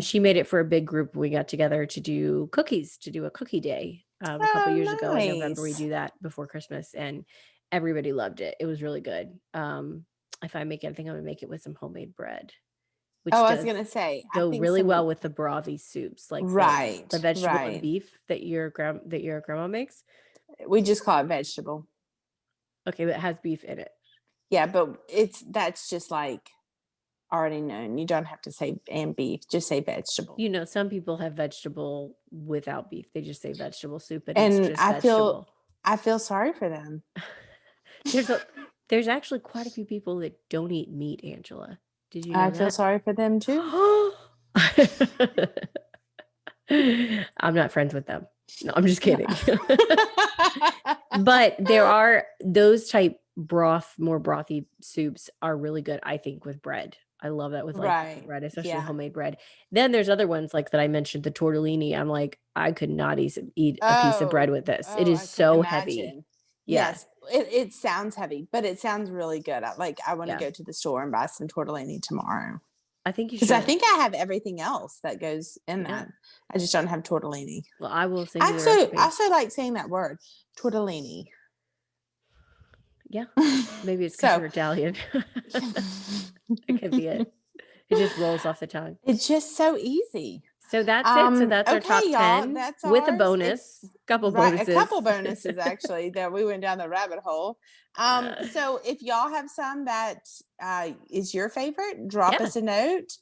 she made it for a big group. We got together to do a cookie day a couple years ago in November. We do that before Christmas and everybody loved it. It was really good. If I make anything, I'm gonna make it with some homemade bread. Which I was gonna say go really well with the brothy soups, like the vegetable and beef that your grandma makes. We just call it vegetable. Okay, but it has beef in it. Yeah, but that's just like already known. You don't have to say and beef, just say vegetable. Some people have vegetable without beef. They just say vegetable soup and it's just vegetable. I feel sorry for them. There's actually quite a few people that don't eat meat, Angela. Did you know that? I feel sorry for them too. I'm not friends with them. No, I'm just kidding. But there are those type more brothy soups are really good, I think, with bread. I love that with like Right. bread, especially Yeah. homemade bread. Then there's other ones like that I mentioned, the tortellini. I'm like, I could not eat a piece of bread with this. It I is can so heavy. imagine. Yeah. Yes, it sounds heavy, but it sounds really good. I want to Yeah. go to the store and buy some tortellini tomorrow I think you because I should. think I have everything else that goes in Yeah. that. I just don't have tortellini. Well, I will send you the I recipe. also like saying that word, tortellini. Yeah. Maybe it's because So you're Italian. That could be it. It just rolls off the tongue. it's just so easy. So that's it. So that's our Okay, top y'all, 10 that's with a ours. bonus, couple Right, a bonuses. couple bonuses actually that we went down the rabbit hole. So if y'all have some that is your favorite, drop Yeah. us a note.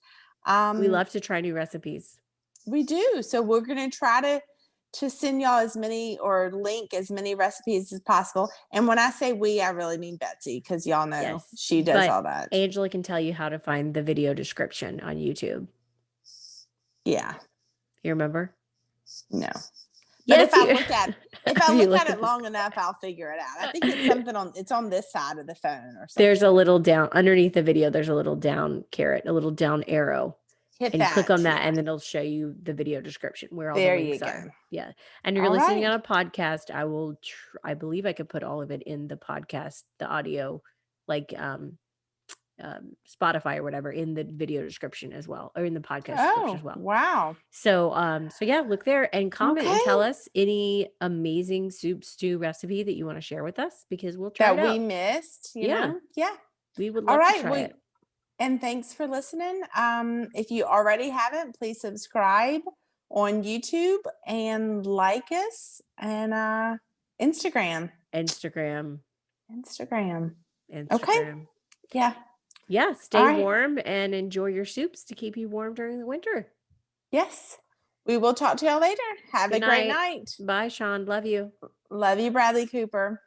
We love to try new recipes. We do. So we're gonna try to send y'all as many or link as many recipes as possible. And when I say we, I really mean Betsy, because y'all know Yes. she does But all that. Angela can tell you how to find the video description on YouTube. Yeah. You remember? No. Yes, But if I look at it this. long enough, I'll figure it out. I think it's something it's on this side of the phone or something. There's a little down underneath the video. There's a little down caret, a little down arrow. Hit and that. You click on that, and then it'll show you the video description where all There the links you are. go. Yeah. And you're All listening right. on a podcast. I believe I could put all of it in the podcast, the audio, like Spotify or whatever, in the video description as well, or in the podcast description as well. Wow. So yeah, look there and comment and tell Okay. us any amazing soup stew recipe that you want to share with us, because we'll try it That we out. missed, you Yeah. know? Yeah. We would All love to right. try it. And thanks for listening. If you already haven't, please subscribe on YouTube and like us and Instagram. Okay. Yeah. Yeah. Stay All right. warm and enjoy your soups to keep you warm during the winter. Yes. We will talk to y'all later. Have Good a great night. night. Bye, Sean. Love you. Love you, Bradley Cooper.